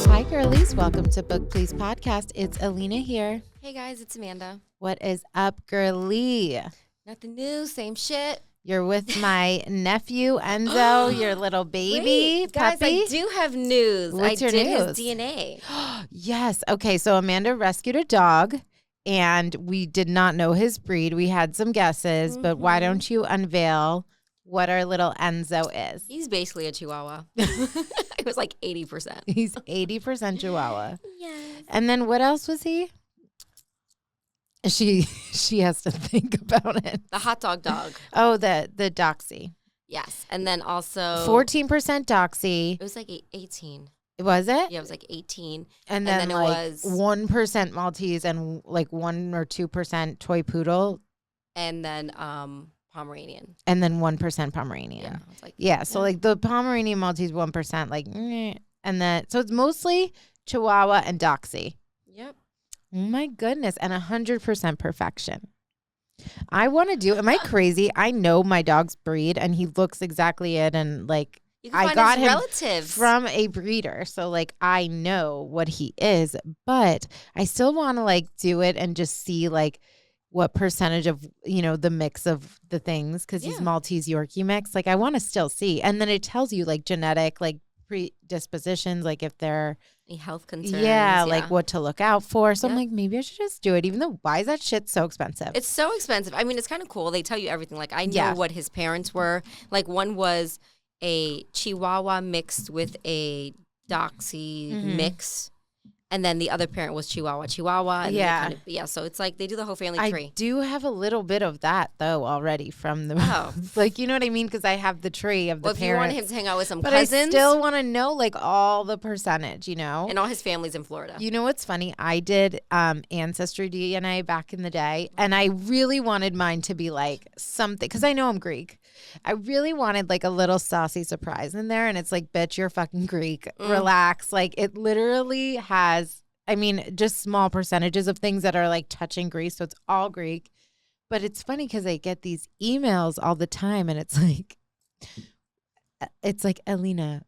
Hi, girlies. Welcome to Book Please Podcast. It's Alina here. Hey, guys. It's Amanda. What is up, girly? Nothing new. Same shit. You're with my nephew, Enzo, your little baby Wait, guys, puppy. I do have news. What's I your did news? his DNA. Yes. Okay, so Amanda rescued a dog, and we did not know his breed. We had some guesses, but why don't you unveil what our little Enzo is? He's basically a Chihuahua. It was like 80%. He's 80% Chihuahua. Yes. And then what else was he? She has to think about it. The hot dog. Oh, the Doxy. Yes. And then also 14% Doxy. It was like 18. Was it? Yeah, it was like 18. And then it like was 1% Maltese and like 1 or 2% toy poodle. And then Pomeranian. And then 1% Pomeranian. Yeah. I was like, So like the Pomeranian Maltese 1%, like, and then so it's mostly Chihuahua and Doxy. Yep. Oh my goodness. And 100% perfection. I want to do, am I crazy? I know my dog's breed and he looks exactly it. And like, You can I find got his him relatives from a breeder. So like, I know what he is, but I still want to like do it and just see like what percentage of, the mix of the things. Cause he's Maltese Yorkie mix. Like I want to still see. And then it tells you like genetic, like predispositions, like if they're, Any health concerns. like what to look out for. So I'm Yeah. like, maybe I should just do it, even though why is that shit so expensive? It's so expensive. I mean, it's kind of cool. They tell you everything. Like, I know Yeah. what his parents were. Like, one was a Chihuahua mixed with a Doxy mix. And then the other parent was Chihuahua. And Yeah. then so it's like they do the whole family I tree. do have a little bit of that though already from the like, you know what I mean? Because I have the tree of the Well, if you parents. wanted him to hang out with some But cousins. I still want to know like all the percentage, And all his family's in Florida. You know what's funny? I did ancestry DNA back in the day, and I really wanted mine to be like something because I know I'm Greek. I really wanted like a little saucy surprise in there, and it's like, bitch, you're fucking Greek. Relax. Like it literally has, I mean, just small percentages of things that are like touching Greece, so it's all Greek. But it's funny because I get these emails all the time, and it's like Elena. ...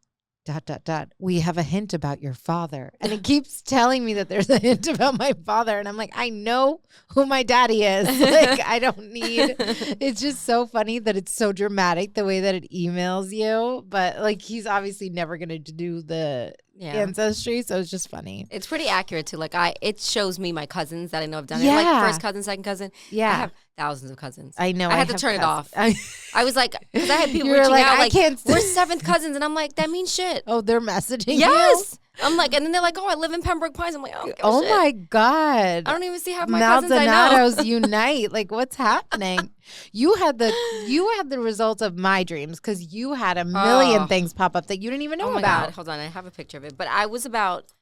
We have a hint about your father. And it keeps telling me that there's a hint about my father. And I'm like, I know who my daddy is. Like, I don't need, it's just so funny that it's so dramatic the way that it emails you. But like, he's obviously never going to do the ancestry. So it's just funny. It's pretty accurate too. Like it shows me my cousins that I know have done it. Yeah. Like first cousin, second cousin. Yeah. I have thousands of cousins. I know. I had to turn it off. I was like, because I had people You were reaching like, out I like, can't we're seventh cousins. And I'm like, that means shit. Oh, they're messaging you? Yes. I'm like, and then they're like, oh, I live in Pembroke Pines. I'm like, oh shit. My God. I don't even see half my cousins I know. Maldonados unite. Like, what's happening? You had the results of my dreams because you had a million things pop up that you didn't even know oh my about. God. Hold on. I have a picture of it. But I was about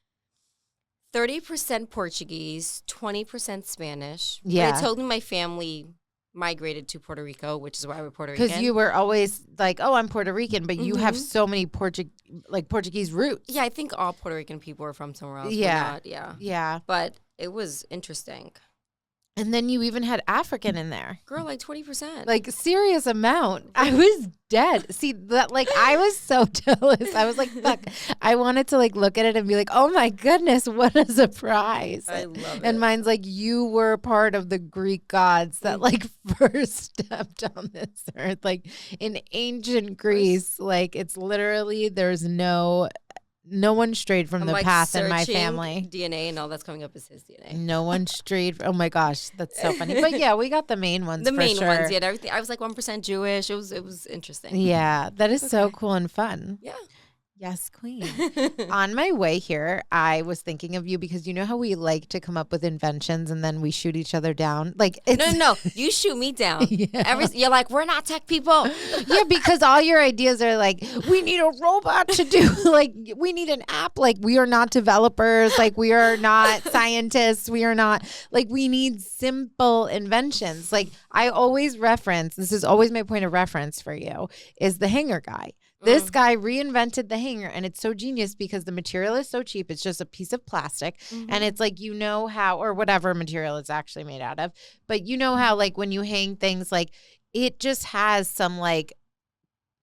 30% Portuguese, 20% Spanish. Yeah. But it told me my family migrated to Puerto Rico, which is why we're Puerto Rican. Because you were always like, oh, I'm Puerto Rican, but you have so many Portuguese roots. Yeah, I think all Puerto Rican people are from somewhere else. Yeah. Yeah. But it was interesting. And then you even had African in there. Girl, like 20%. Like, serious amount. I was dead. See, that like, I was so jealous. I was like, fuck. I wanted to, like, look at it and be like, oh, my goodness, what a surprise. I love it. And mine's like, you were part of the Greek gods that, like, first stepped on this earth. Like, in ancient Greece, like, it's literally, there's no one strayed from I'm the like path in my searching family. DNA and all that's coming up is his DNA. No one strayed. Oh my gosh, that's so funny. But yeah, we got the main ones. The main sure. ones, yeah. Everything. I was like 1% Jewish. It was interesting. Yeah, that is so cool and fun. Yeah. Yes, queen. On my way here, I was thinking of you because you know how we like to come up with inventions and then we shoot each other down? Like, it's, No. You shoot me down. Yeah. You're like, we're not tech people. Yeah, because all your ideas are like, we need a robot to do, like, we need an app. Like, we are not developers. Like, we are not scientists. We are not, like, we need simple inventions. Like, I always reference, this is always my point of reference for you, is the hanger guy. This guy reinvented the hanger, and it's so genius because the material is so cheap. It's just a piece of plastic, and it's like, you know how, or whatever material it's actually made out of, but you know how like when you hang things, like it just has some like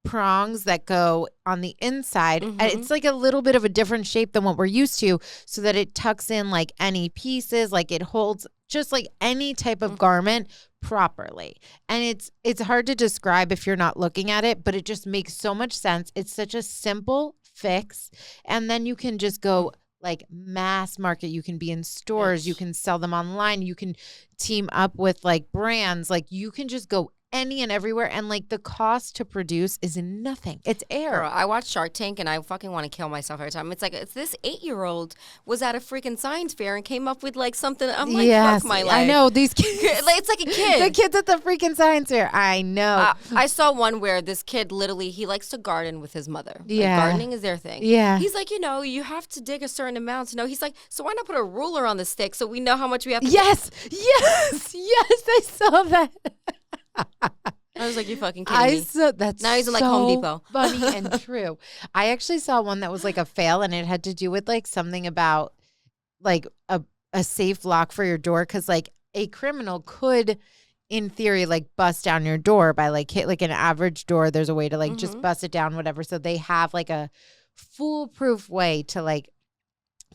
prongs that go on the inside, and it's like a little bit of a different shape than what we're used to, so that it tucks in like any pieces, like it holds just like any type of garment properly. And it's hard to describe if you're not looking at it, but it just makes so much sense. It's such a simple fix, and then you can just go like mass market. You can be in stores, you can sell them online, you can team up with like brands, like you can just go any and everywhere, and like the cost to produce is nothing. It's air. Girl, I watch Shark Tank and I fucking want to kill myself every time. It's like, it's this 8-year-old was at a freaking science fair and came up with like something. I'm like, fuck my life. I know these kids. It's like a kid. The kids at the freaking science fair. I know. I saw one where this kid literally, he likes to garden with his mother. Yeah. Like, gardening is their thing. Yeah. He's like, you have to dig a certain amount. He's like, so why not put a ruler on the stick so we know how much we have to Yes. I saw that. I was like, you fucking kidding me. That's now he's in like so Home Depot. Funny and true. I actually saw one that was like a fail, and it had to do with like something about like a safe lock for your door, because like a criminal could, in theory, like bust down your door by like hit like an average door. There's a way to like just bust it down, whatever. So they have like a foolproof way to like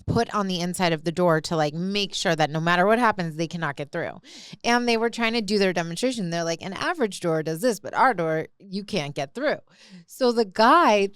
put on the inside of the door to like make sure that no matter what happens, they cannot get through. And they were trying to do their demonstration. They're like, an average door does this, but our door, you can't get through. So the guy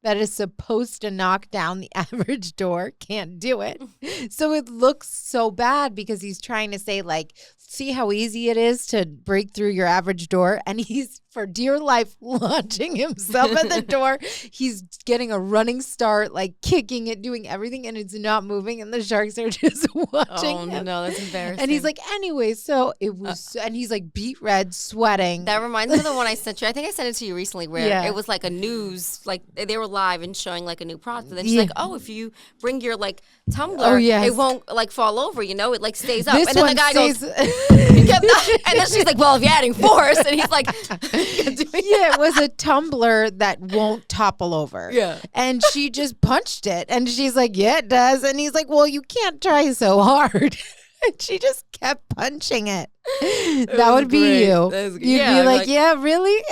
that is supposed to knock down the average door can't do it. So it looks so bad because he's trying to say like, see how easy it is to break through your average door. And he's, for dear life, launching himself at the door. He's getting a running start, like kicking it, doing everything, and it's not moving. And the sharks are just watching him. No, that's embarrassing. And he's like, anyway, so it was, and he's like beet red, sweating. That reminds me of the one I sent you. I think I sent it to you recently where it was like a news, like they were live and showing like a new product. And then she's like, oh, if you bring your like tumbler, it won't like fall over, it like stays up. This and then one the guy stays- goes, and then she's like, well, if you're adding force, and he's like, it was a tumbler that won't topple over. Yeah. And she just punched it, and she's like, yeah, it does. And he's like, well, you can't try so hard. And she just kept punching it. That would be you. You'd be like, yeah, really?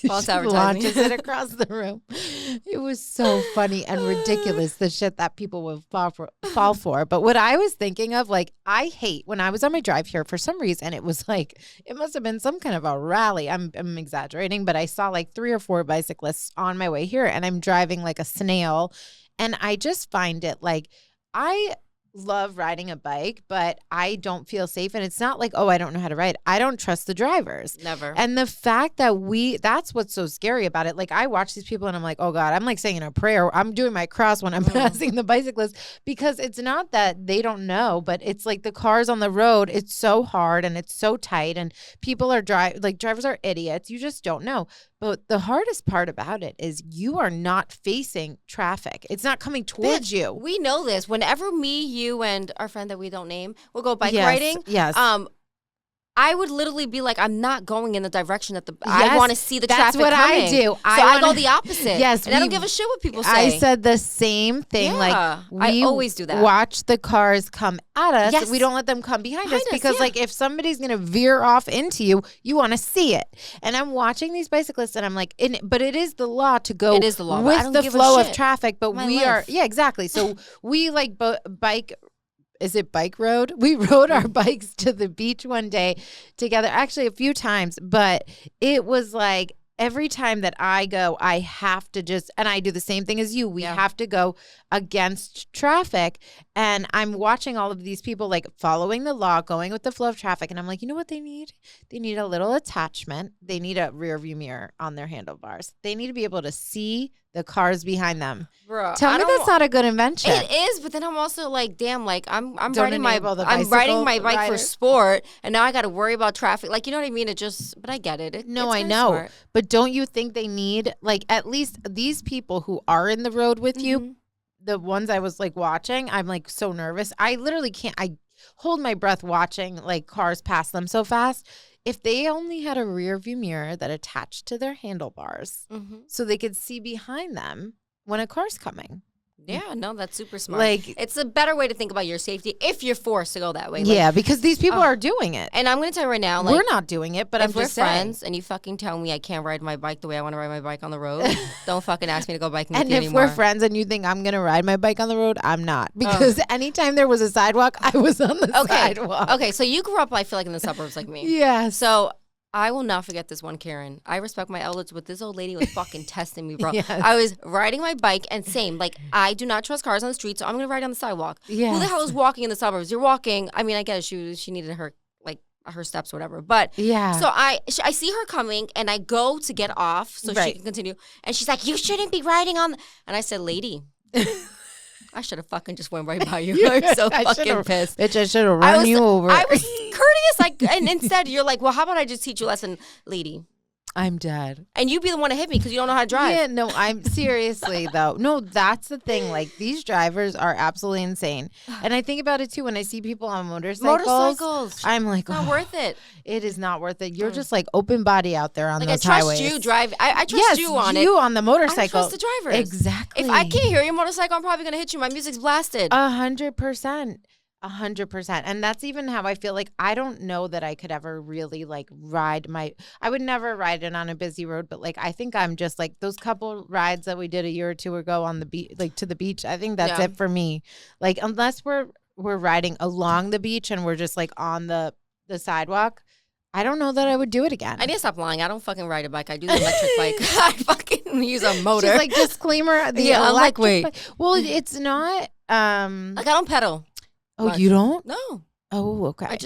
False She advertising. launches it across the room. It was so funny and ridiculous, the shit that people will fall for. But what I was thinking of, like, I hate when I was on my drive here, for some reason, it was like, it must have been some kind of a rally. I'm exaggerating, but I saw like 3 or 4 bicyclists on my way here, and I'm driving like a snail. And I just find it like, I love riding a bike, but I don't feel safe. And it's not like, oh, I don't know how to ride. I don't trust the drivers. Never. And the fact that that's what's so scary about it. Like, I watch these people and I'm like, oh God, I'm like saying a prayer. I'm doing my cross when I'm passing the bicyclists, because it's not that they don't know, but it's like the cars on the road, it's so hard and it's so tight, and people are drivers are idiots. You just don't know. But the hardest part about it is you are not facing traffic. It's not coming towards you. We know this. Whenever me, you, and our friend that we don't name will go bike riding, I would literally be like, I'm not going in the direction that I want to see the traffic coming. That's what I do. I go the opposite. Yes. And I don't give a shit what people say. I said the same thing. Yeah, like, I always do that. Watch the cars come at us. Yes. We don't let them come behind us because like, if somebody's going to veer off into you, you want to see it. And I'm watching these bicyclists and I'm like, but it is the law to go it is the law, with the flow of traffic. But we are, exactly. So we like bike. Is it bike road? We rode our bikes to the beach one day together, actually a few times, but it was like every time that I go, I have to and I do the same thing as you. We have to go against traffic. And I'm watching all of these people like following the law, going with the flow of traffic. And I'm like, you know what they need? They need a little attachment. They need a rear view mirror on their handlebars. They need to be able to see the cars behind them. Bro, Tell me that's not a good invention. It is, but then I'm also like, damn, like I'm Don't riding my bike rider. for sport, and now I got to worry about traffic. Like, you know what I mean? But I get it. I know. Smart. But don't you think they need, like, at least these people who are in the road with you, the ones I was like watching, I'm like so nervous. I literally can't. I hold my breath watching like cars pass them so fast. if they only had a rear view mirror that attached to their handlebars so they could see behind them when a car's coming. Yeah, no, that's super smart. Like, it's a better way to think about your safety if you're forced to go that way. Like, yeah, because these people are doing it. And I'm going to tell you right now, like, we're not doing it, but if we're friends and you fucking tell me I can't ride my bike the way I want to ride my bike on the road, don't fucking ask me to go biking with you anymore. And if we're friends and you think I'm going to ride my bike on the road, I'm not. Because anytime there was a sidewalk, I was on the sidewalk. Okay, so you grew up, I feel like, in the suburbs like me. Yeah. So I will not forget this one, Karen. I respect my elders, but this old lady was fucking testing me, bro. Yes. I was riding my bike, and same, like, I do not trust cars on the street, so I'm going to ride on the sidewalk. Yes. Who the hell is walking in the suburbs? You're walking. I mean, I guess she needed her, like, her steps or whatever. But, yeah. So I see her coming, and I go to get off so she can continue. And she's like, you shouldn't be riding on. And I said, lady. I should have fucking just went right by you. I'm so fucking pissed. Bitch, I should have run you over. I was courteous, like, and instead you're like, well, how about I just teach you a lesson, lady? I'm dead. And you be the one to hit me because you don't know how to drive. Yeah, no, I'm seriously though. No, that's the thing. Like, these drivers are absolutely insane. And I think about it too when I see people on motorcycles. I'm like, not worth it. It is not worth it. You're just like open body out there on like those highways. I trust you drive. I trust you on it. You on the motorcycle. I trust the drivers. Exactly. If I can't hear your motorcycle, I'm probably gonna hit you. My music's blasted. 100%. 100%. And that's even how I feel. Like, I don't know that I could ever really like ride I would never ride it on a busy road, but like, I think I'm just like those couple rides that we did a year or two ago on the beach, like to the beach. I think that's it for me. Like, unless we're riding along the beach and we're just like on the sidewalk, I don't know that I would do it again. I need to stop lying. I don't fucking ride a bike. I do the electric bike. I fucking use a motor. She's like, disclaimer, the electric I'm like, wait. bike. Well, it's not. Like, I don't pedal. Oh, much. You don't? No. Oh, okay.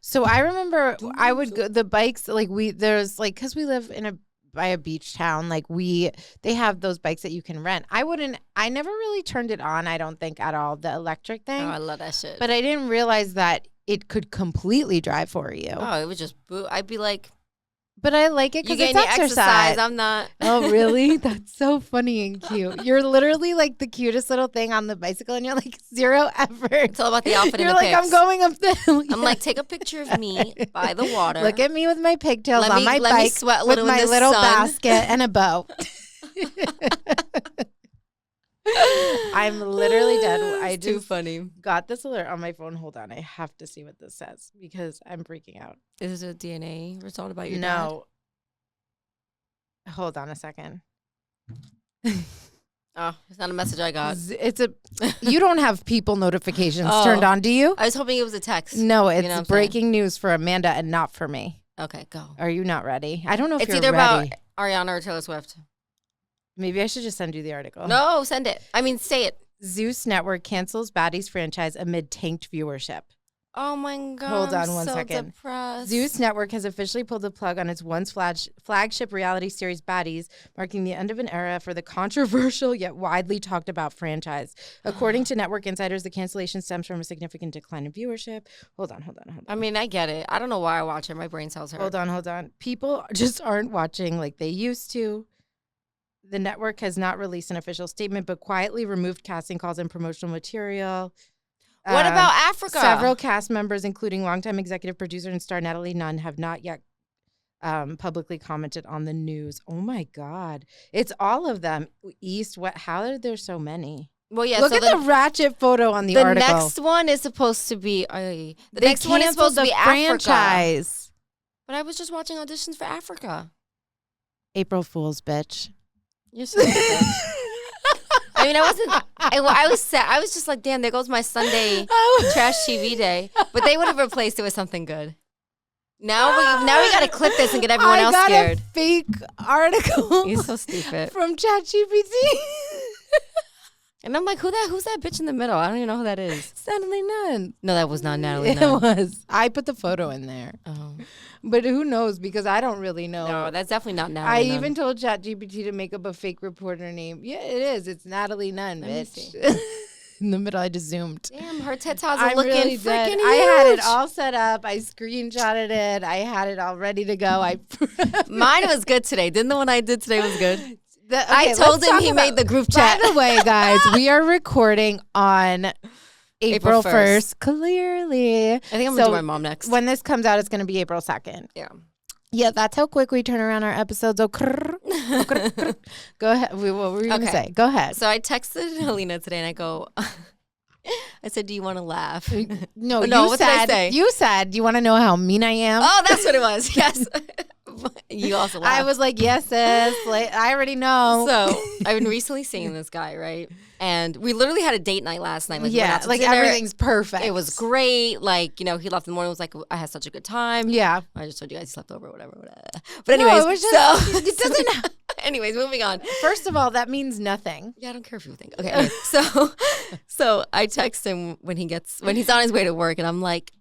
So I remember I would go the bikes, like there's like, cause we live by a beach town, like they have those bikes that you can rent. I never really turned it on. I don't think at all, the electric thing. Oh, I love that shit. But I didn't realize that it could completely drive for you. Oh, it was just I'd be like, but I like it because it's exercise. I'm not. Oh, really? That's so funny and cute. You're literally like the cutest little thing on the bicycle, and you're like zero effort. It's all about the outfit. You're and the like, pics. I'm going up the hill. I'm like, take a picture of me by the water. Look at me with my pigtails on my bike sweat a with little my in the little sun. basket and a bow. I'm literally dead. I just too funny. Got this alert on my phone. Hold on. I have to see what this says because I'm freaking out. Is it a DNA result about your dad? No. Hold on a second. Oh, it's not a message I got. You don't have people notifications turned on, do you? I was hoping it was a text. No, it's breaking news for Amanda and not for me. Okay, go. Are you not ready? I don't know if it's you're either ready. about Ariana or Taylor Swift. Maybe I should just send you the article. No, send it. I mean, say it. Zeus Network cancels Baddies franchise amid tanked viewership. Oh my God. Hold on one second. Depressed. Zeus Network has officially pulled the plug on its once flagship reality series Baddies, marking the end of an era for the controversial yet widely talked about franchise. According to network insiders, the cancellation stems from a significant decline in viewership. Hold on. I mean, I get it. I don't know why I watch it. My brain cells hurt. Hold on. People just aren't watching like they used to. The network has not released an official statement, but quietly removed casting calls and promotional material. What about Africa? Several cast members, including longtime executive producer and star Natalie Nunn, have not yet publicly commented on the news. Oh, my God. It's all of them. East, West. How are there so many? Well, yeah. Look at the ratchet photo on the article. The next one is supposed to be the next one is supposed to be franchise. Africa. But I was just watching auditions for Africa. April Fool's, bitch. You're so bitch. I mean, I wasn't. I was sad. I was just like, damn, there goes my Sunday trash TV day. But they would have replaced it with something good. Now we got to clip this and get everyone else scared. I got a fake article. You're so stupid. From ChatGPT. And I'm like, who's that bitch in the middle? I don't even know who that is. It's Natalie Nunn. No, that was not Natalie Nunn. It was. I put the photo in there. Oh. But who knows? Because I don't really know. No, that's definitely not Natalie Nunn. I even told ChatGPT to make up a fake reporter name. Yeah, it is. It's Natalie Nunn, bitch. In the middle, I just zoomed. Damn, her tatas are looking really freaking huge. I had it all set up. I screenshotted it. I had it all ready to go. Mine was good today. Didn't the one I did today was good? I told him he made the group chat. By the way, guys, we are recording on April 1st. Clearly. I think I'm going to do my mom next. When this comes out, it's going to be April 2nd. Yeah. Yeah, that's how quick we turn around our episodes. Go ahead. What were you going to say? Go ahead. So I texted Helena today and I go, I said, do you want to laugh? No, what did I say? You said, do you want to know how mean I am? Oh, that's what it was. Yes. You also laughed. I was like, yes, sis. Like, I already know. So I've been recently seeing this guy, right? And we literally had a date night last night. Like, yeah, like dinner. Everything's perfect. It was great. Like, you know, he left in the morning. Was like, I had such a good time. Yeah. I just told you guys he slept over, whatever. But anyways, no, it was just, it doesn't. Anyways, moving on. First of all, that means nothing. Yeah, I don't care if you think. Okay, anyways, so I text him when he's on his way to work, and I'm like,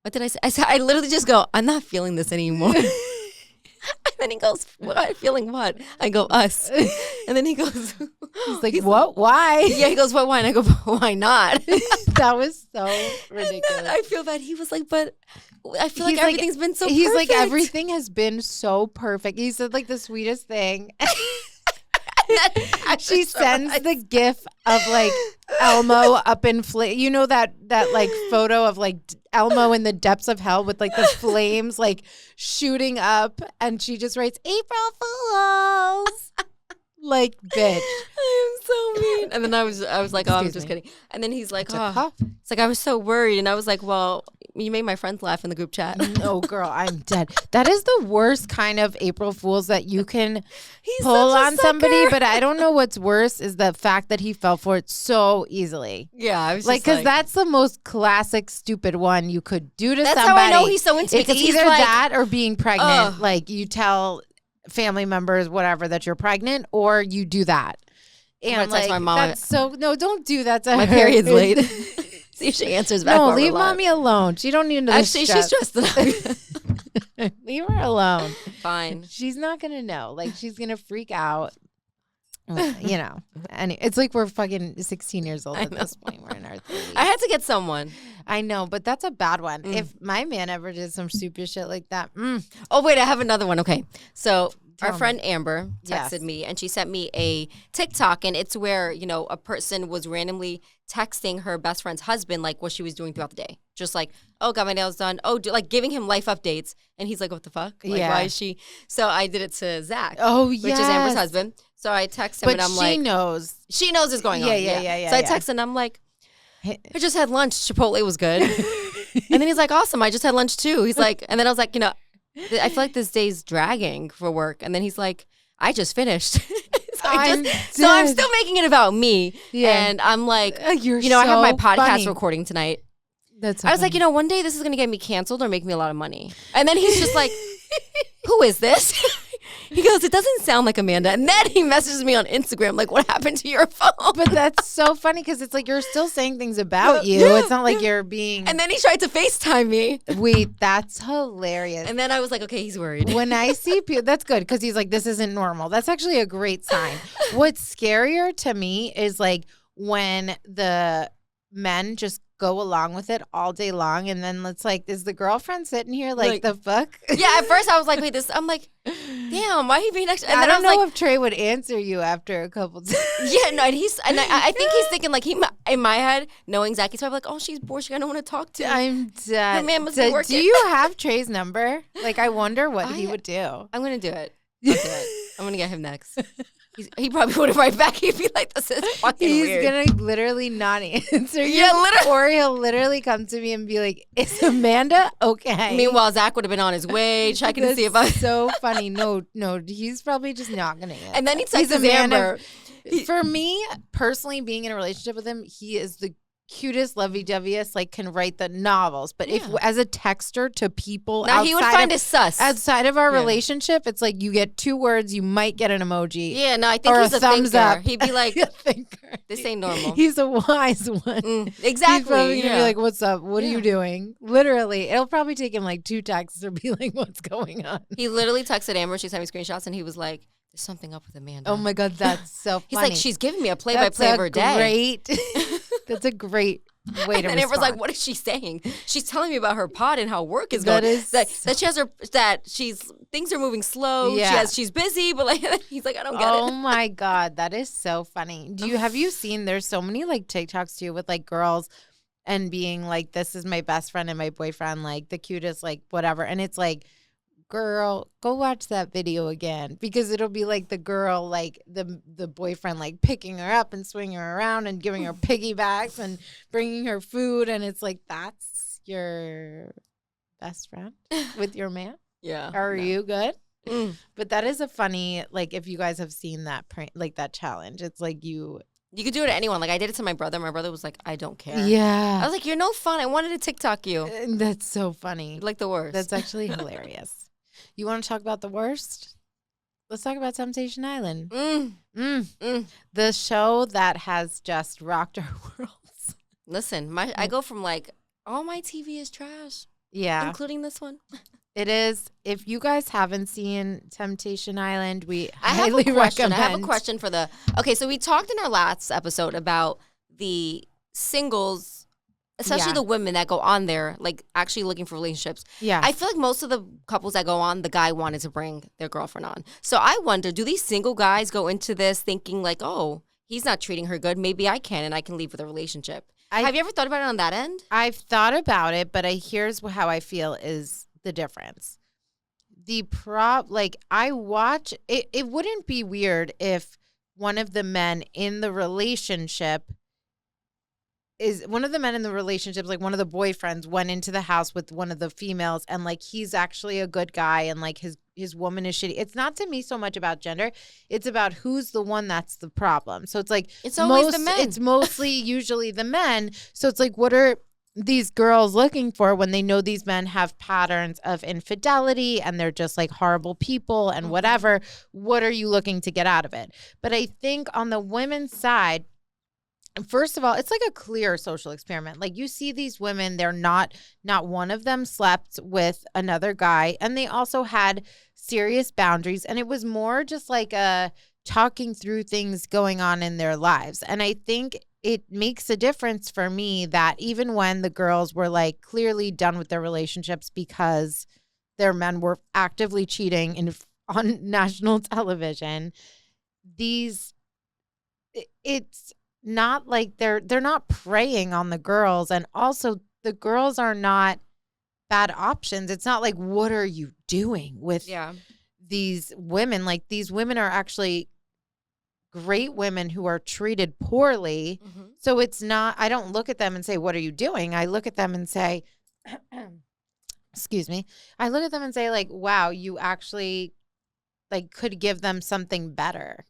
what did I say? I literally just go, I'm not feeling this anymore. And then he goes, what? Feeling what? I go, us. And then he goes, he's like, what? Why? Yeah, he goes, what? Why? And I go, why not? That was so ridiculous. I feel bad. He was like, but I feel like everything's been so perfect. He's like, everything has been so perfect. He said like the sweetest thing. She sends the gif of like Elmo up in you know that like photo of like Elmo in the depths of hell with like the flames like shooting up, and she just writes April Fools. Like, bitch. I am so mean. And then I was like, oh, I'm just kidding. And then he's like, oh, it's like, I was so worried. And I was like, well, you made my friends laugh in the group chat. Oh, girl, I'm dead. That is the worst kind of April Fools that you can pull on somebody. But I don't know what's worse is the fact that he fell for it so easily. Yeah, I was like, because that's the most classic stupid one you could do to somebody. That's how I know he's so into me. It's either that or being pregnant. Like, you tell family members, whatever, that you're pregnant, or you do that. And like, my mom. That's so no, don't do that to her. My period's late. See if she answers back. No, leave mommy alone. She don't need to. Actually, she's stressed enough. Leave her alone. Fine. She's not gonna know. Like, she's gonna freak out. You know. And it's like we're fucking 16 years old at this point. We're in our 30s. I had to get someone. I know, but that's a bad one. If my man ever did some stupid shit like that. Oh, wait, I have another one. Okay. So our friend Amber texted me, and she sent me a TikTok, and it's where, you know, a person was randomly texting her best friend's husband, like, what she was doing throughout the day. Just like, oh, got my nails done. Oh, like giving him life updates. And he's like, what the fuck? Like, why is she? So I did it to Zach. Oh, yeah. Which is Amber's husband. So I text him, and I'm like. She knows. She knows it's going on. Yeah. So I text, and I'm like, I just had lunch. Chipotle was good. And then he's like, awesome. I just had lunch too. He's like, and then I was like, you know, I feel like this day's dragging for work. And then he's like, I just finished. So I'm still making it about me. Yeah. And I'm like, I have my podcast recording tonight. I was like, you know, one day this is going to get me canceled or make me a lot of money. And then he's just like, who is this? He goes, it doesn't sound like Amanda. And then he messages me on Instagram, like, what happened to your phone? But that's so funny because it's like you're still saying things about you. It's not like you're being. And then he tried to FaceTime me. Wait, that's hilarious. And then I was like, okay, he's worried. When I see people, that's good because he's like, this isn't normal. That's actually a great sign. What's scarier to me is like when the men just go along with it all day long, and then it's like, is the girlfriend sitting here like the fuck? Yeah, at first I was like, wait, this. I'm like, damn, why he being extra? And I then don't know if Trey would answer you after a couple times. Yeah, no, and I think he's thinking like in my head, knowing Zach, he's probably like, oh, she's bored, I don't want to talk to. I'm dead. The man must be working. Do you have Trey's number? Like, I wonder what he would do. I'm gonna do it. I'll do it. I'm gonna get him next. He probably wouldn't write back. He'd be like, this is fucking weird. He's gonna literally not answer you. Yeah, literally. Or he'll literally come to me and be like, is Amanda okay? Meanwhile, Zach would have been on his way checking to see if I. So funny. No, he's probably just not gonna answer. And then he texts Amber. For me, personally, being in a relationship with him, he is the cutest, lovey-doveyest, like, can write the novels. But if as a texter to people now, he would find it sus. Outside of our relationship, it's like you get 2 words, you might get an emoji. Yeah, no, I think he's a thumbs thinker. Up. He'd be like, this ain't normal. He's a wise one. Exactly. He's probably gonna be like, what's up? What are you doing? Literally. It'll probably take him like 2 texts to be like, what's going on? He literally texted Amber. She sent me screenshots, and he was like, there's something up with Amanda. Oh my God, that's so funny. He's like, she's giving me a play-by-play of her day. That's a great way to respond. And Amber's like, what is she saying? She's telling me about her pod and how work is going. That she has that she's things are moving slow. Yeah. She's busy, but like he's like, I don't get it. Oh my God, that is so funny. Have you seen? There's so many like TikToks too with like girls and being like, this is my best friend and my boyfriend, like the cutest, like whatever, and it's like, girl, go watch that video again, because it'll be like the girl, like the boyfriend, like picking her up and swinging her around and giving her piggybacks and bringing her food, and it's like, that's your best friend with your man. Yeah. Are you good? But that is a funny, like, if you guys have seen that like that challenge, it's like you could do it to anyone. Like I did it to my brother. My brother was like, I don't care. Yeah. I was like, you're no fun. I wanted to TikTok you. That's so funny. You're like the worst. That's actually hilarious. You want to talk about the worst? Let's talk about Temptation Island. The show that has just rocked our worlds. Listen, I go from like, all my TV is trash. Yeah. Including this one. It is. If you guys haven't seen Temptation Island, I highly recommend. I have a question for okay, so we talked in our last episode about the singles, especially the women that go on there, like actually looking for relationships. Yeah. I feel like most of the couples that go on, the guy wanted to bring their girlfriend on. So I wonder, do these single guys go into this thinking like, oh, he's not treating her good, maybe I can and I can leave with a relationship? Have you ever thought about it on that end? I've thought about it, but here's how I feel is the difference. I watch it. It wouldn't be weird if one of the men in the relationship like one of the boyfriends went into the house with one of the females, and like he's actually a good guy, and like his woman is shitty. It's not to me so much about gender. It's about who's the one that's the problem. So it's like it's always the men. It's mostly usually the men. So it's like, what are these girls looking for when they know these men have patterns of infidelity and they're just like horrible people and whatever? What are you looking to get out of it? But I think on the women's side, first of all, it's like a clear social experiment. Like you see these women, they're not one of them slept with another guy, and they also had serious boundaries, and it was more just like a talking through things going on in their lives. And I think it makes a difference for me that even when the girls were like clearly done with their relationships because their men were actively cheating on national television, it's not like they're not preying on the girls, and also the girls are not bad options. It's not like, what are you doing with these women? Like these women are actually great women who are treated poorly. So it's not, I don't look at them and say, what are you doing? I look at them and say, excuse me. I look at them and say like, wow, you actually like could give them something better.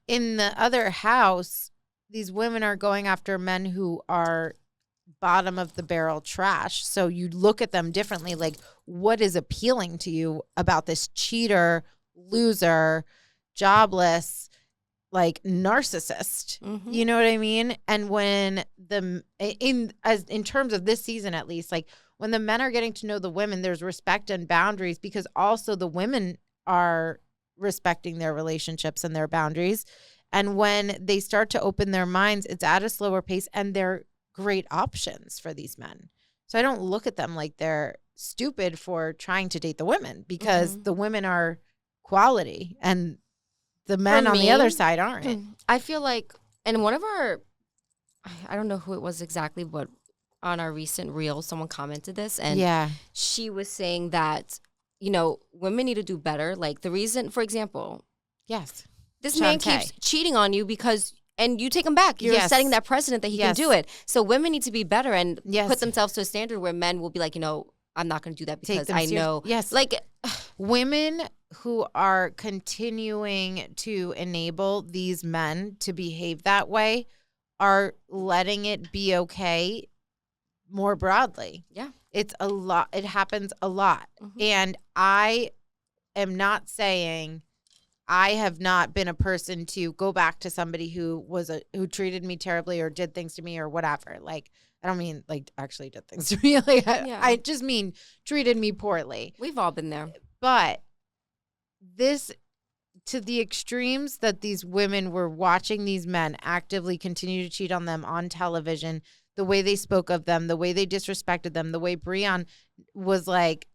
In the other house, these women are going after men who are bottom of the barrel trash. So you look at them differently. Like, what is appealing to you about this cheater, loser, jobless, like narcissist? You know what I mean? And when in terms of this season, at least, like when the men are getting to know the women, there's respect and boundaries, because also the women are respecting their relationships and their boundaries. And when they start to open their minds, it's at a slower pace, and they're great options for these men. So I don't look at them like they're stupid for trying to date the women, because the women are quality and the men on the other side aren't. I feel like, and one of our, I don't know who it was exactly, but on our recent reel, someone commented this, and she was saying that, you know, women need to do better. Like the reason, for example, this man keeps cheating on you and you take him back. You're setting that precedent that he can do it. So women need to be better and put themselves to a standard where men will be like, you know, I'm not going to do that because I know. Like women who are continuing to enable these men to behave that way are letting it be okay more broadly. Yeah. It's a lot. It happens a lot. And I am not saying I have not been a person to go back to somebody who treated me terribly or did things to me or whatever. Like, I don't mean like actually did things to me. Like I just mean treated me poorly. We've all been there. But this, to the extremes that these women were watching these men actively continue to cheat on them on television, the way they spoke of them, the way they disrespected them, the way Breon was like,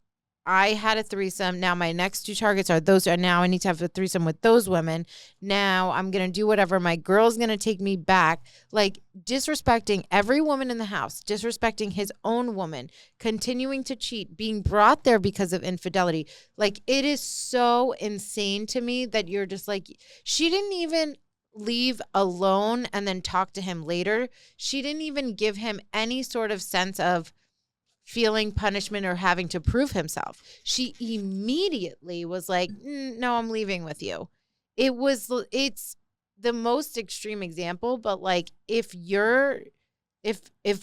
I had a threesome. Now my next 2 targets are those. And now I need to have a threesome with those women. Now I'm going to do whatever. My girl's going to take me back. Like disrespecting every woman in the house, disrespecting his own woman, continuing to cheat, being brought there because of infidelity. Like it is so insane to me that you're just like, she didn't even leave alone and then talk to him later. She didn't even give him any sort of sense of feeling punishment or having to prove himself. She immediately was like, no, I'm leaving with you. It's the most extreme example, but like if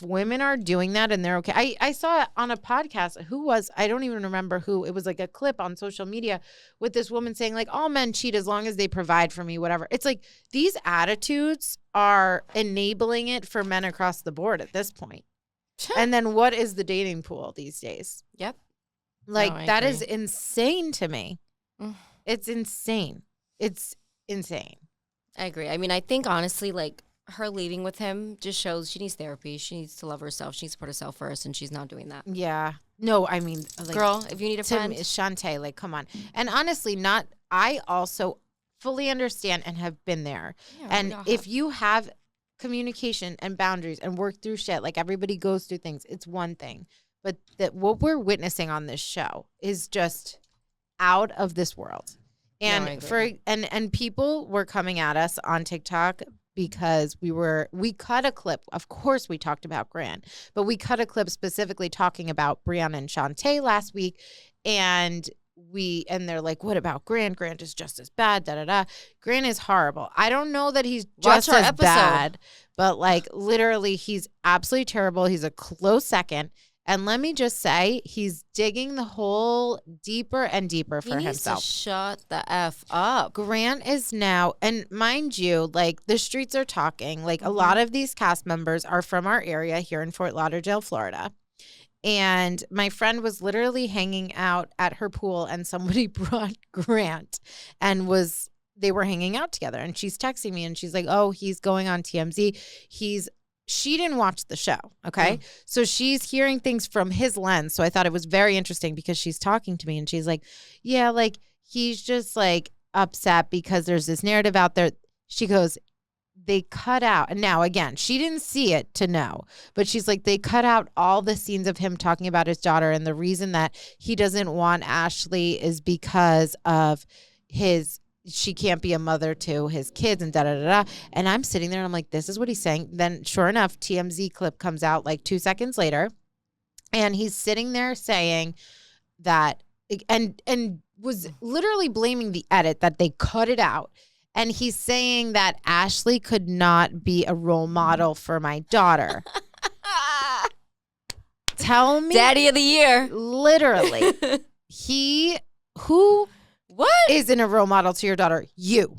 women are doing that and they're okay. I saw it on a podcast. I don't even remember who. It was like a clip on social media with this woman saying like, all men cheat as long as they provide for me, whatever. It's like these attitudes are enabling it for men across the board at this point. And then what is the dating pool these days? Yep. Like No, that agree. is insane to me. It's insane. It's insane. I agree. I mean, I think honestly, like her leaving with him just shows she needs therapy. She needs to love herself. She needs to put herself first, and she's not doing that. Yeah. No, I mean, like, girl, if you need a friend, Shantae, like, come on. And honestly, I also fully understand and have been there. Yeah, and if you have communication and boundaries and work through shit, like everybody goes through things, it's one thing. But that what we're witnessing on this show is just out of this world. And and people were coming at us on TikTok because we cut a clip. Of course we talked about Grant, but we cut a clip specifically talking about Brianna and Shantae last week. And they're like, what about Grant? Grant is just as bad, da-da-da. Grant is horrible. I don't know that he's just as bad, but like literally he's absolutely terrible. He's a close second. And let me just say, he's digging the hole deeper and deeper for himself. To shut the F up. Grant is now, and mind you, like the streets are talking, like a lot of these cast members are from our area here in Fort Lauderdale, Florida. And my friend was literally hanging out at her pool and somebody brought Grant and they were hanging out together. And she's texting me and she's like, oh, he's going on TMZ. She didn't watch the show, okay? So she's hearing things from his lens. So I thought it was very interesting because she's talking to me and she's like, yeah, like he's just like upset because there's this narrative out there. She goes, they cut out, and now again, she didn't see it to know, but she's like, they cut out all the scenes of him talking about his daughter. And the reason that he doesn't want Ashley is because of she can't be a mother to his kids and da-da-da-da. And I'm sitting there and I'm like, this is what he's saying. Then sure enough, TMZ clip comes out like 2 seconds later. And he's sitting there saying that, and was literally blaming the edit that they cut it out. And he's saying that Ashley could not be a role model for my daughter. Tell me. Daddy of the year. Literally. Who What? isn't a role model to your daughter? You.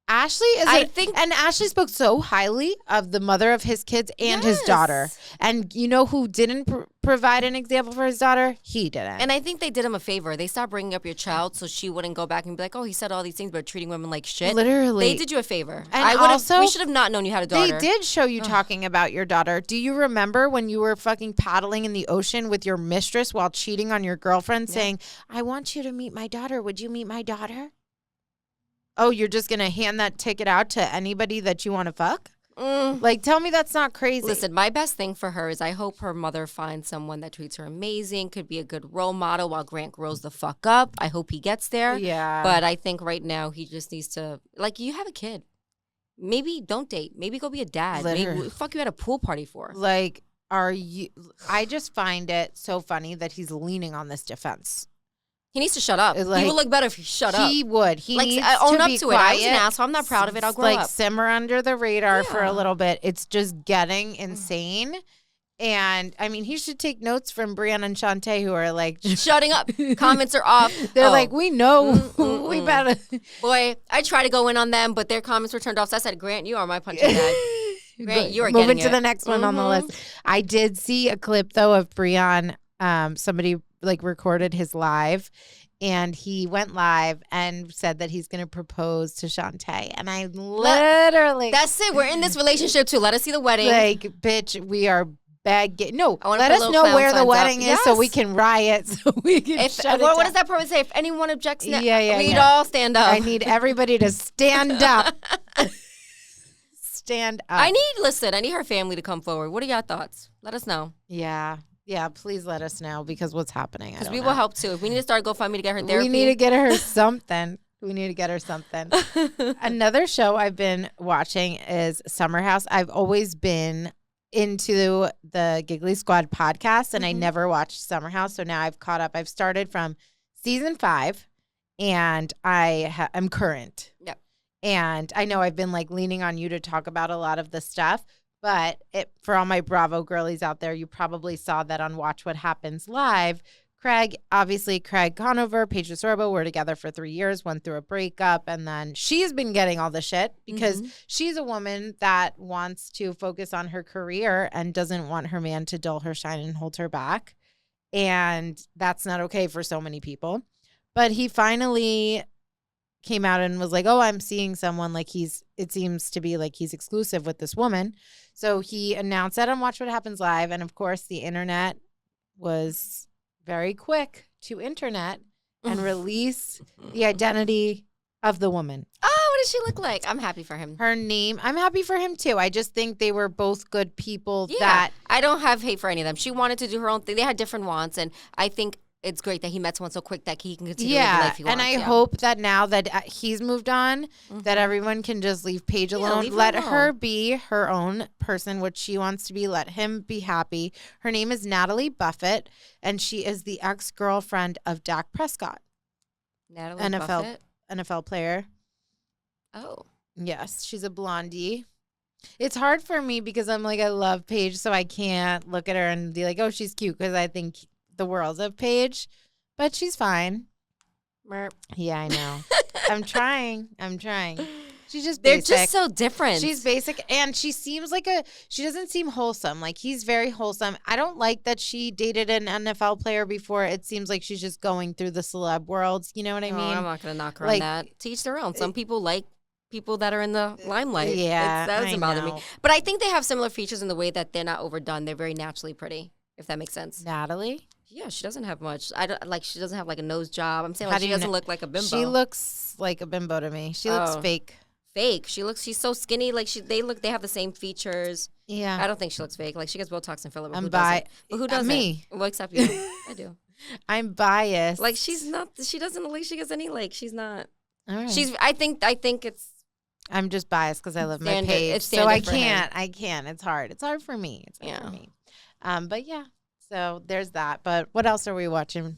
Ashley is and Ashley spoke so highly of the mother of his kids and his daughter. And you know who didn't provide an example for his daughter? He didn't. And I think they did him a favor. They stopped bringing up your child so she wouldn't go back and be like, oh, he said all these things about treating women like shit. Literally. They did you a favor. And we should have not known you had a daughter. They did show you talking about your daughter. Do you remember when you were fucking paddling in the ocean with your mistress while cheating on your girlfriend saying, I want you to meet my daughter. Would you meet my daughter? Oh, you're just going to hand that ticket out to anybody that you want to fuck? Like, tell me that's not crazy. Listen, my best thing for her is I hope her mother finds someone that treats her amazing, could be a good role model while Grant grows the fuck up. I hope he gets there. Yeah. But I think right now he just needs to, like, you have a kid. Maybe don't date. Maybe go be a dad. Literally. Maybe fuck you at a pool party for. Like, I just find it so funny that he's leaning on this defense. He needs to shut up. Like, he would look better if he shut up. He would. He like, needs own to up be to quiet. it. I was an asshole. I'm not proud of it. I'll grow up. Simmer under the radar for a little bit. It's just getting insane. And I mean, he should take notes from Brianna and Shantae, who are like shutting up. Comments are off. They're like, we know. We better. Boy, I try to go in on them, but their comments were turned off. So I said, Grant, you are my punching bag. Grant, you are moving getting to the next one on the list. I did see a clip though of Brianna. Somebody like recorded his live. And he went live and said that he's going to propose to Shantae. And I literally... That's it. We're in this relationship too. Let us see the wedding. Like, bitch, we are No, I wanna let put us little know clown where the signs up. wedding is so we Yes. can riot, so we can shut it What down. does that promise say? If anyone objects, Yeah, we need all stand up. I need everybody to stand up. Stand up. I need her family to come forward. What are your thoughts? Let us know. Yeah. Yeah, please let us know because what's happening. Because we will help too. If we need to start GoFundMe to get her therapy. We need to get her something. Another show I've been watching is Summer House. I've always been into the Giggly Squad podcast, and I never watched Summer House. So now I've caught up. I've started from season 5, and I'm current. Yep. And I know I've been like leaning on you to talk about a lot of the stuff. But for all my Bravo girlies out there, you probably saw that on Watch What Happens Live. Craig Conover, Paige DeSorbo were together for 3 years, went through a breakup, and then she's been getting all the shit because she's a woman that wants to focus on her career and doesn't want her man to dull her shine and hold her back. And that's not okay for so many people. But he finally came out and was like, oh, I'm seeing someone, like it seems to be like he's exclusive with this woman. So he announced that on Watch What Happens Live. And of course, the internet was very quick to internet and release the identity of the woman. Oh, what does she look like? I'm happy for him. Her name, I'm happy for him too. I just think they were both good people. Yeah, I don't have hate for any of them. She wanted to do her own thing. They had different wants, and I think it's great that he met someone so quick that he can continue living the life he wants. And I hope that now that he's moved on, that everyone can just leave Paige alone. Let her be her own person, what she wants to be. Let him be happy. Her name is Natalie Buffett, and she is the ex-girlfriend of Dak Prescott. Natalie Buffett? NFL player. Oh. Yes, she's a blondie. It's hard for me because I'm like, I love Paige, so I can't look at her and be like, oh, she's cute, because I think the world of Paige, but she's fine. Merp. Yeah, I know. I'm trying. She's just They're basic. just so different. She's basic, and she seems like she doesn't seem wholesome. Like, he's very wholesome. I don't like that she dated an NFL player before. It seems like she's just going through the celeb world. You know what I mean? I'm not going to knock her on that. To each their own. Some people like people that are in the limelight. Yeah, that doesn't bother me. But I think they have similar features in the way that they're not overdone. They're very naturally pretty, if that makes sense. Natalie? Yeah, she doesn't have much. She doesn't have like a nose job. I'm saying like she doesn't look like a bimbo. She looks like a bimbo to me. She looks fake. Fake. She's so skinny. Like they have the same features. Yeah. I don't think she looks fake. Like she gets Botox and filler. But who doesn't? Me. Well, except you. I do. I'm biased. Like she doesn't look like she gets any, like she's not. All right. I think it's. I'm just biased because I love my Paige. So I can't. It's hard. It's hard for me. For me. But yeah. So there's that. But what else are we watching?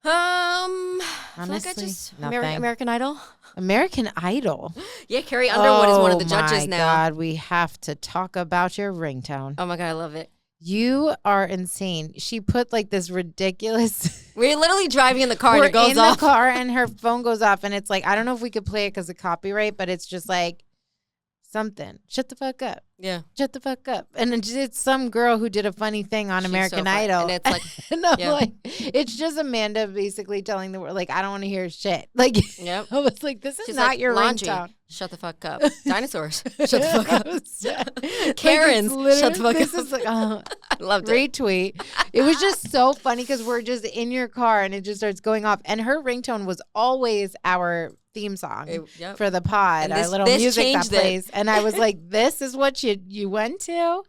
Honestly, American Idol. American Idol. Yeah, Carrie Underwood is one of the judges now. Oh my God, we have to talk about your ringtone. Oh my God, I love it. You are insane. She put like this ridiculous. We're literally driving in the car and it goes off. We're in the car and her phone goes off, and it's like, I don't know if we could play it because of copyright, but it's just like something. Shut the fuck up. Yeah. Shut the fuck up. And it's some girl who did a funny thing on American Idol. And it's like, like, it's just Amanda basically telling the world, like, I don't want to hear shit. Like, I was like, this is not like, your laundry. Ringtone. Shut the fuck up. Dinosaurs. Shut the fuck up. Karen's. Shut the fuck up. Is like, I loved it. Retweet. It was just so funny because we're just in your car and it just starts going off. And her ringtone was always our theme song for the pod, our little music that plays. And I was like, this is what you went to?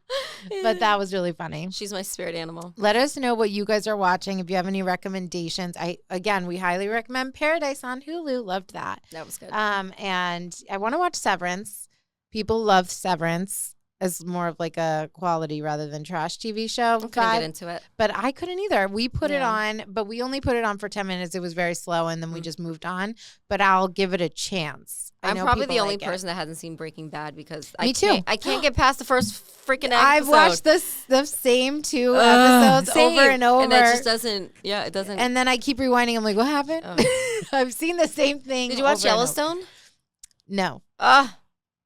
But that was really funny. She's my spirit animal. Let us know what you guys are watching. If you have any recommendations, we highly recommend Paradise on Hulu. Loved that. That was good. And I want to watch Severance. People love Severance as more of like a quality rather than trash TV show. I couldn't get into it. But I couldn't either. We put it on, but we only put it on for 10 minutes. It was very slow, and then we just moved on. But I'll give it a chance. I'm probably the only person that hasn't seen Breaking Bad because I can't get past the first freaking episode. I've watched the same 2 episodes over and over. And it just doesn't, it doesn't. And then I keep rewinding. I'm like, what happened? I've seen the same thing. Did you watch Yellowstone? No.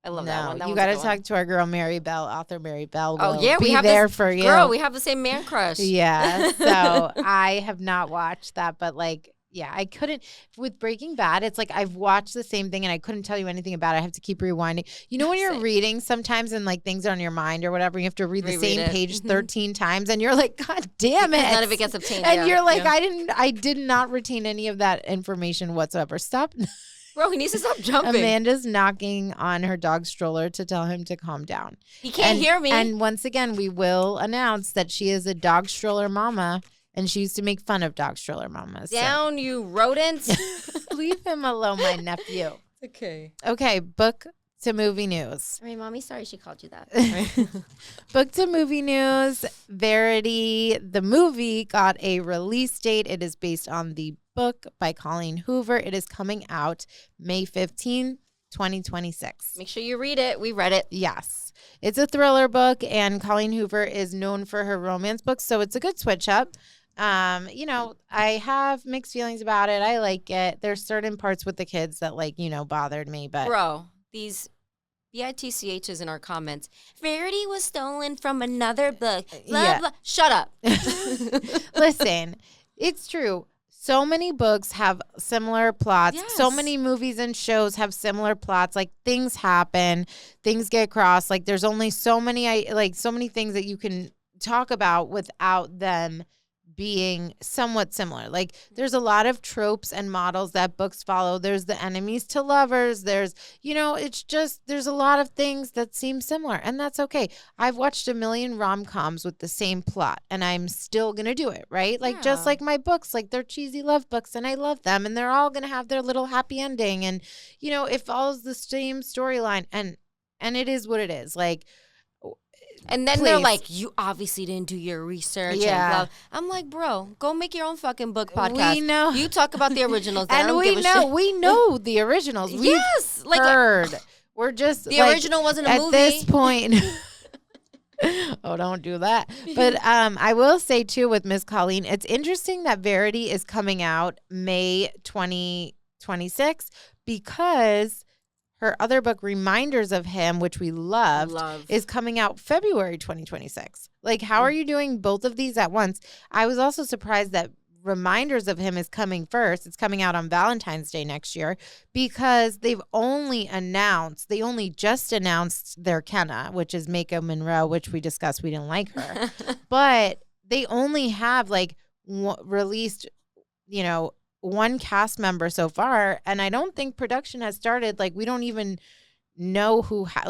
I love that one. You got to talk to our girl, Mary Bell, author Mary Bell. We have there for you. Girl, we have the same man crush. Yeah. So I have not watched that, but like, Yeah, I couldn't with Breaking Bad. It's like I've watched the same thing and I couldn't tell you anything about it. I have to keep rewinding. You know when you're reading sometimes and like things are on your mind or whatever, you have to read the same page 13 times and you're like, God damn it. None of it gets obtained. And you're like, I did not retain any of that information whatsoever. Stop. Bro, he needs to stop jumping. Amanda's knocking on her dog stroller to tell him to calm down. He can't hear me. And once again, we will announce that she is a dog stroller mama. And she used to make fun of dog stroller mamas. Down, you rodents. Leave him alone, my nephew. Okay. Okay, book to movie news. I mean, Mommy, sorry she called you that. Book to movie news. Verity, the movie, got a release date. It is based on the book by Colleen Hoover. It is coming out May 15, 2026. Make sure you read it. We read it. Yes. It's a thriller book, and Colleen Hoover is known for her romance books, so it's a good switch up. I have mixed feelings about it. I like it. There's certain parts with the kids that bothered me, but bro, these BITCHs in our comments. Verity was stolen from another book. Blah, blah. Shut up. Listen, it's true. So many books have similar plots. Yes. So many movies and shows have similar plots. Like things happen, things get crossed. Like there's only so many things that you can talk about without them being somewhat similar. Like there's a lot of tropes and models that books follow. There's the enemies to lovers. There's, it's just, there's a lot of things that seem similar, and that's okay. I've watched a million rom-coms with the same plot and I'm still going to do it, right? Like just like my books, like they're cheesy love books and I love them and they're all going to have their little happy ending, and it follows the same storyline, and it is what it is. Like, and then they're like, you obviously didn't do your research. Yeah. And blah. I'm like, bro, go make your own fucking book podcast. We know. You talk about the originals. And we know the originals. Yes. We've heard. We're just the original wasn't a movie. At this point. Oh, don't do that. But I will say, too, with Miss Colleen, it's interesting that Verity is coming out May 2026 because her other book, Reminders of Him, which we loved, is coming out February 2026. Like, how are you doing both of these at once? I was also surprised that Reminders of Him is coming first. It's coming out on Valentine's Day next year because they only just announced their Kenna, which is Mako Monroe, which we discussed. We didn't like her. But they only have released, one cast member so far, and I don't think production has started. Like, we don't even know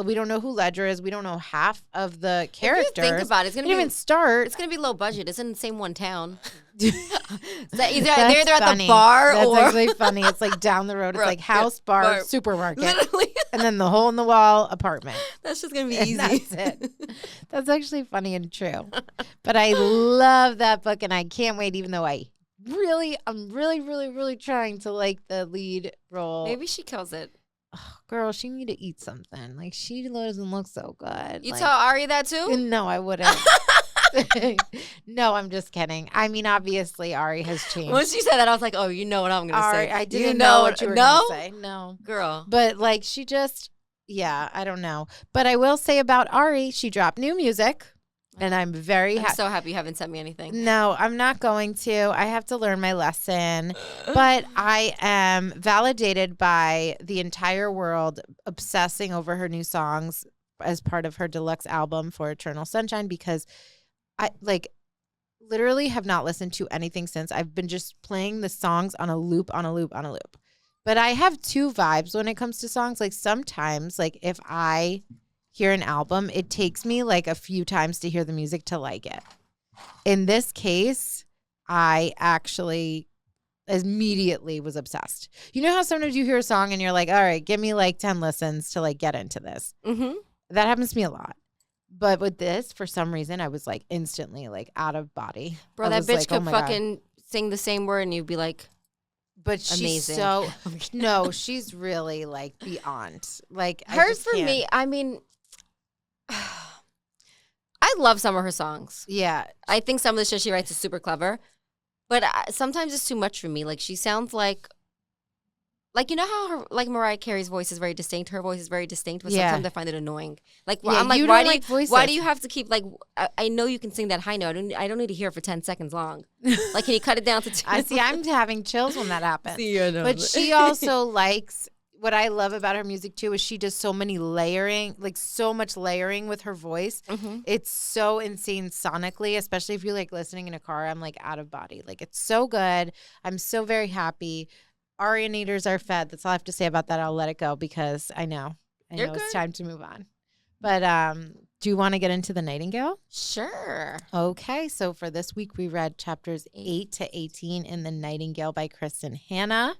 we don't know who Ledger is. We don't know half of the characters. If you think about it, it's gonna even start. It's gonna be low budget. It's in the same one town. They're either at the bar That's or actually funny. It's like down the road. It's like house, bar, supermarket, literally, and then the hole in the wall apartment. That's just gonna be easy. That's it. That's actually funny and true. But I love that book, and I can't wait. Even though I'm really trying to like the lead role. Maybe she kills it. Oh, girl, she need to eat something. Like, she doesn't look so good. You tell Ari that too? No, I wouldn't. No, I'm just kidding. I mean, obviously, Ari has changed. When she said that, I was like, oh, you know what I'm going to say. I didn't know what you were going to say. No. Girl. But, like, she just, I don't know. But I will say about Ari, she dropped new music. And I'm very happy. I'm so happy you haven't sent me anything. No, I'm not going to. I have to learn my lesson. But I am validated by the entire world obsessing over her new songs as part of her deluxe album for Eternal Sunshine, because I literally have not listened to anything since. I've been just playing the songs on a loop. But I have two vibes when it comes to songs. Like, sometimes, like, if I hear an album, it takes me like a few times to hear the music to like it. In this case, I actually immediately was obsessed. You know how sometimes you hear a song and you're like, all right, give me like 10 listens to like get into this. Mm-hmm. That happens to me a lot. But with this, for some reason, I was like instantly like out of body. Bro, that bitch could fucking sing the same word and you'd be like, but she's amazing. No, she's really like beyond. Like, hers for me, I mean, I love some of her songs. Yeah. I think some of the shit she writes is super clever. But sometimes it's too much for me. Like, she sounds like Like, you know how Mariah Carey's voice is very distinct? Her voice is very distinct, but Yeah. sometimes I find it annoying. Like, Yeah, I'm like, you why don't do like voices. why do you have to keep, like, I know you can sing that high note. I don't need to hear it for 10 seconds long. Like, can you cut it down to 2? I see. I'm having chills when that happens. See, I know. But she also likes, what I love about her music too is she does so many layering, like so much layering with her voice. Mm-hmm. It's so insane sonically, especially if you're like listening in a car. I'm like out of body. Like it's so good. I'm so very happy. Arianators are fed. That's all I have to say about that. I'll let it go because I know You're it's good. time to move on. But do you want to get into the Nightingale? Sure. Okay, so for this week we read chapters 8 to 18 in the Nightingale by Kristen Hanna.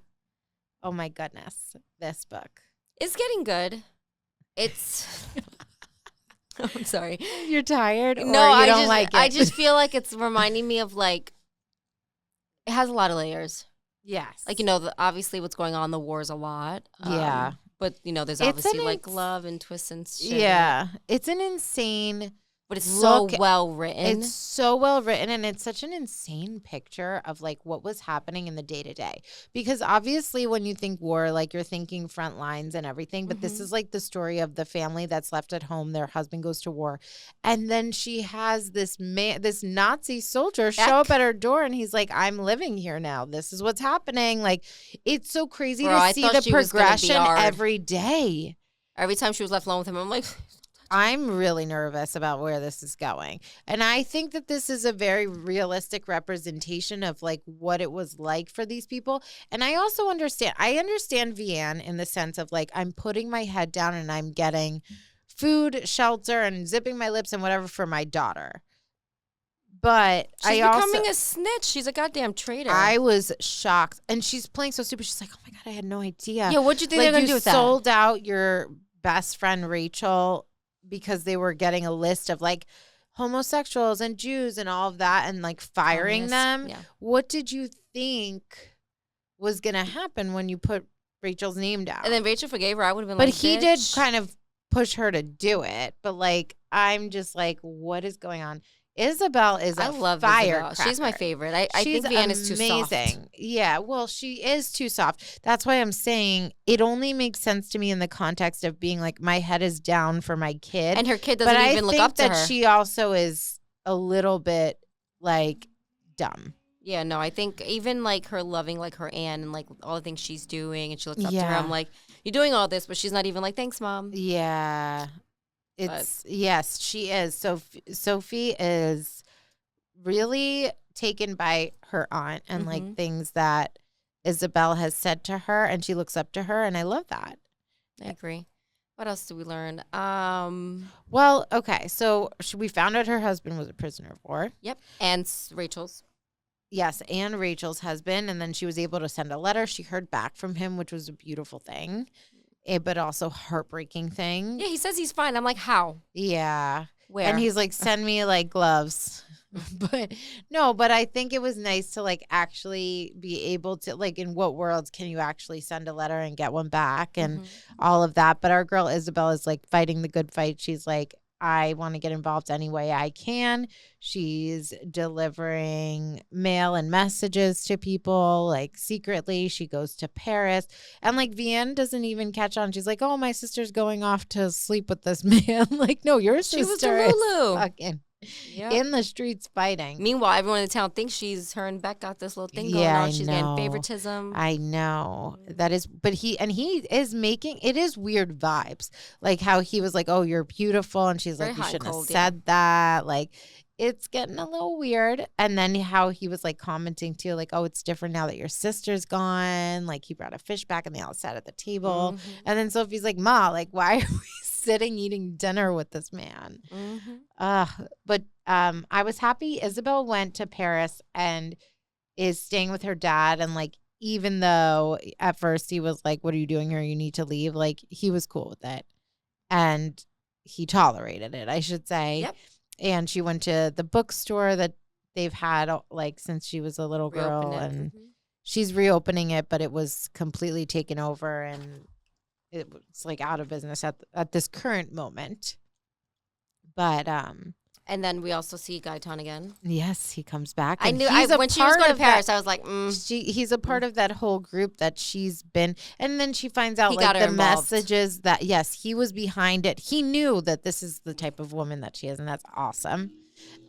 Oh my goodness, this book. It's getting good. It's I'm sorry. You're tired? No, I don't like it. I just feel like it's reminding me of, like, it has a lot of layers. Yes. Like, obviously what's going on, the war's a lot. Yeah. But, there's obviously, like, love and twists and shit. Yeah. It's an insane... But it's so well written. It's so well written, and it's such an insane picture of, like, what was happening in the day-to-day. Because obviously when you think war, like, you're thinking front lines and everything, but this is, like, the story of the family that's left at home. Their husband goes to war. And then she has this Nazi soldier show up at her door, and he's like, I'm living here now. This is what's happening. Like, it's so crazy to see the progression every day. Every time she was left alone with him, I'm like... I'm really nervous about where this is going. And I think that this is a very realistic representation of like what it was like for these people. And I also understand Vianne in the sense of like, I'm putting my head down and I'm getting food, shelter, and zipping my lips and whatever for my daughter. But she's becoming a snitch. She's a goddamn traitor. I was shocked. And she's playing so stupid. She's like, oh my God, I had no idea. Yeah, what'd you think they're going to do with that? You sold out your best friend, Rachel, because they were getting a list of like homosexuals and Jews and all of that and like firing them. Yeah. What did you think was going to happen when you put Rachel's name down? And then Rachel forgave her. I would have been but like, he did kind of push her to do it. But like, I'm just like, what is going on? Isabel is I love firecracker. She's my favorite. I think Vianne is too soft. Yeah, well, she is too soft. That's why I'm saying it only makes sense to me in the context of being like, my head is down for my kid. And her kid doesn't even look up to her. But I think that she also is a little bit like dumb. Yeah, no, I think even like her loving like her aunt and like all the things she's doing and she looks up to her. I'm like, you're doing all this, but she's not even like, thanks, Mom. Yeah. Yes, she is. Sophie is really taken by her aunt and like things that Isabel has said to her, and she looks up to her, and I love that. I agree. What else did we learn? Well, okay, so we found out her husband was a prisoner of war. Yep, and Rachel's. Yes, and Rachel's husband, and then she was able to send a letter. She heard back from him, which was a beautiful thing. But also heartbreaking thing. Yeah, he says he's fine. I'm like, how? Yeah. Where? And he's like, send me like gloves. But I think it was nice to like actually be able to like, in what worlds can you actually send a letter and get one back and all of that. But our girl Isabel is like fighting the good fight. She's like, I want to get involved any way I can. She's delivering mail and messages to people, like secretly. She goes to Paris. And like Vianne doesn't even catch on. She's like, oh, my sister's going off to sleep with this man. Like, no, your sister is fucking in the streets fighting. Meanwhile, everyone in the town thinks her and Beck got this little thing going on. She's getting favoritism. I know. That is, but he is making, it is weird vibes. Like how he was like, oh, you're beautiful. And she's like, you shouldn't have said that. Like, it's getting a little weird. And then how he was like commenting too, like, oh, it's different now that your sister's gone. Like he brought a fish back and they all sat at the table. And then Sophie's like, Ma, like, why are we sitting eating dinner with this man? But I was happy Isabel went to Paris and is staying with her dad. And like, even though at first he was like, what are you doing here? You need to leave. Like he was cool with it. And he tolerated it, I should say. Yep. And she went to the bookstore that they've had like since she was a little girl, and she's reopening it, but it was completely taken over and it's like out of business at this current moment. But And then we also see Gaetan again. Yes, he comes back. I knew when she was going to Paris, I was like, he's a part of that whole group that she's been. And then she finds out like the messages that, yes, he was behind it. He knew that this is the type of woman that she is, and that's awesome.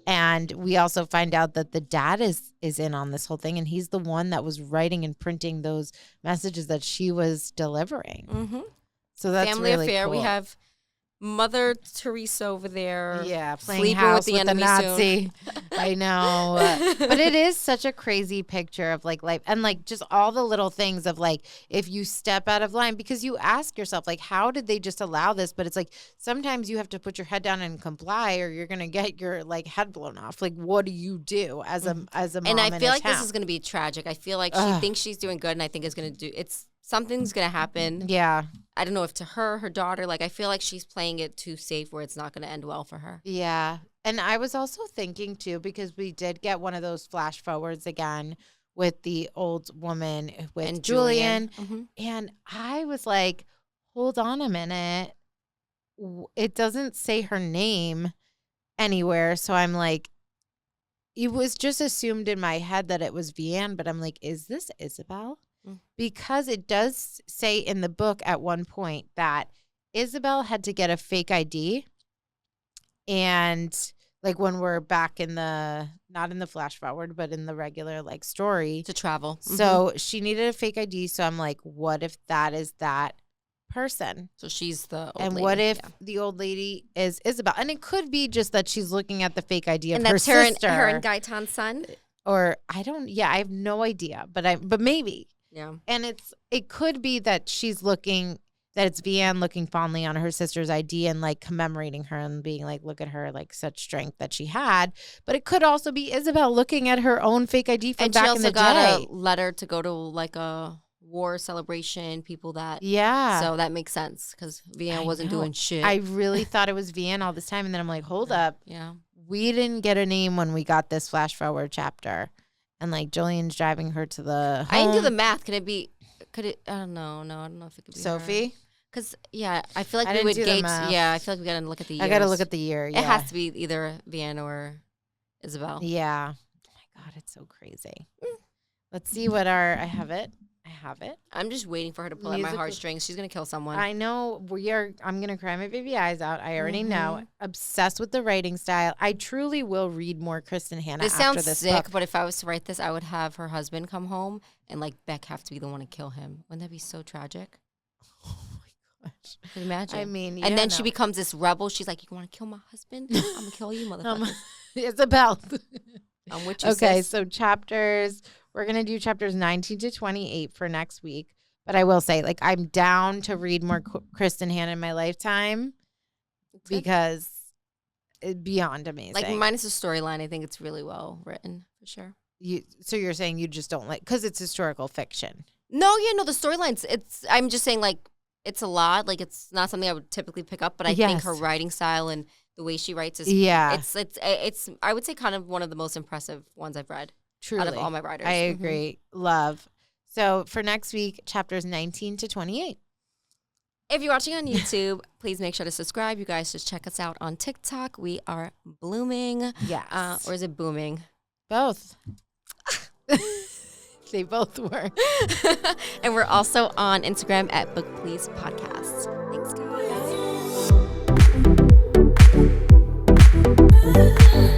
And we also find out that the dad is in on this whole thing, and he's the one that was writing and printing those messages that she was delivering. Mm-hmm. So that's family really affair. cool. We have Mother Teresa over there. Yeah, playing sleeping house with the enemy Nazi. I know. But it is such a crazy picture of like life and like just all the little things of like if you step out of line, because you ask yourself like how did they just allow this? But it's like sometimes you have to put your head down and comply or you're going to get your like head blown off. Like what do you do as a mom and I feel like town? This is going to be tragic. I feel like she thinks she's doing good and I think something's going to happen. Yeah. I don't know if to her daughter, like I feel like she's playing it too safe where it's not going to end well for her. Yeah. And I was also thinking too, because we did get one of those flash forwards again with the old woman with and Julian. Mm-hmm. And I was like, hold on a minute. It doesn't say her name anywhere. So I'm like, it was just assumed in my head that it was Vianne, but I'm like, is this Isabel? Because it does say in the book at one point that Isabel had to get a fake ID. And like when we're back in the, not in the flash forward, but in the regular like story. To travel. So she needed a fake ID. So I'm like, what if that is that person? So she's the old and lady. What if the old lady is Isabel? And it could be just that she's looking at the fake ID of and her that's sister. her and Gaetan's son? Or I have no idea, but maybe. Yeah. And it could be that she's looking, that it's Vianne looking fondly on her sister's ID and like commemorating her and being like, look at her, like such strength that she had. But it could also be Isabel looking at her own fake ID from back in the day. And she also got a letter to go to like a war celebration, people that. Yeah. So that makes sense because Vianne wasn't doing shit. I really thought it was Vianne all this time. And then I'm like, hold up. Yeah. We didn't get a name when we got this flash forward chapter. And like Julian's driving her to the home. I didn't do the math. Could it? I don't know. No, I don't know if it could be Sophie. Because I feel like we would gauge. Yeah, I feel like we gotta look at the years. I gotta look at the year. Yeah. It has to be either Vianne or Isabel. Yeah. Oh my God, it's so crazy. Let's see what I have it. I'm just waiting for her to pull at my heartstrings. She's gonna kill someone. I know I'm gonna cry my baby eyes out. I already know. Obsessed with the writing style. I truly will read more Kristen Hanna. This after sounds this sick, book. but if I was to write this, I would have her husband come home and like Beck have to be the one to kill him. Wouldn't that be so tragic? Oh my gosh! Can you imagine? I mean, and then she becomes this rebel. She's like, "You want to kill my husband? I'm gonna kill you, motherfucker." Isabel. I'm with you. Okay, sis. so we're going to do chapters 19 to 28 for next week. But I will say, like, I'm down to read more Kristen Hanna in my lifetime because it's beyond amazing. Like, minus the storyline, I think it's really well written, for sure. So you're saying you just don't like, because it's historical fiction. No, the storylines, I'm just saying, like, it's a lot. Like, it's not something I would typically pick up, but I think her writing style and the way she writes is, it's I would say kind of one of the most impressive ones I've read. Truly. Out of all my writers. I agree. Love. So for next week, chapters 19 to 28. If you're watching on YouTube, please make sure to subscribe. You guys just check us out on TikTok. We are blooming. Yes. Or is it booming? Both. They both were. And we're also on Instagram at Book Please Podcasts. Thanks, guys.